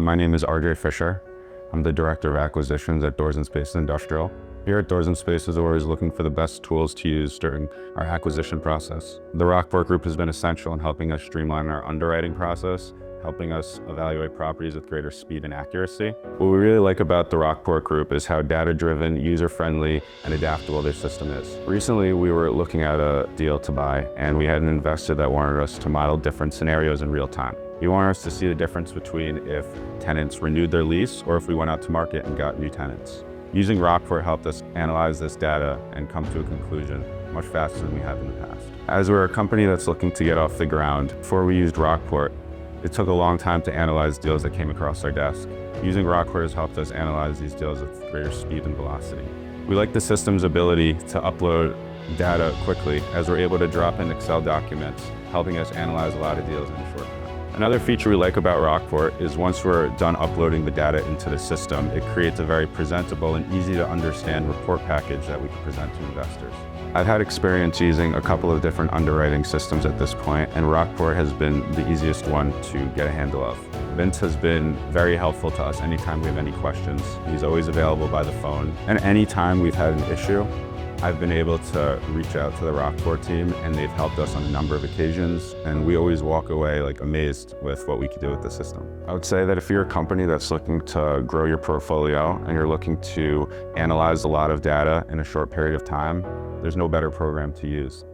My name is Fischer. I'm the Director of Acquisitions at Doors & Spaces Industrial. Here at Doors & Spaces, we're always looking for the best tools to use during our acquisition process. The Rockport Group has been essential in helping us streamline our underwriting process, helping us evaluate properties with greater speed and accuracy. What we really like about the Rockport Group is how data-driven, user-friendly, and adaptable their system is. Recently, we were looking at a deal to buy, and we had an investor that wanted us to model different scenarios in real time. He wanted us to see the difference between if tenants renewed their lease or if we went out to market and got new tenants. Using Rockport helped us analyze this data and come to a conclusion much faster than we have in the past. As we're a company that's looking to get off the ground, before we used Rockport, it took a long time to analyze deals that came across our desk. Using Rockport has helped us analyze these deals with greater speed and velocity. We like the system's ability to upload data quickly, as we're able to drop in Excel documents, helping us analyze a lot of deals in a short time. Another feature we like about Rockport is once we're done uploading the data into the system, it creates a very presentable and easy to understand report package that we can present to investors. I've had experience using a couple of different underwriting systems at this point, and Rockport has been the easiest one to get a handle of. Vince has been very helpful to us anytime we have any questions. He's always available by the phone, and anytime we've had an issue, I've been able to reach out to the Rockport team, and they've helped us on a number of occasions, and we always walk away amazed with what we can do with the system. I would say that if you're a company that's looking to grow your portfolio and you're looking to analyze a lot of data in a short period of time, there's no better program to use.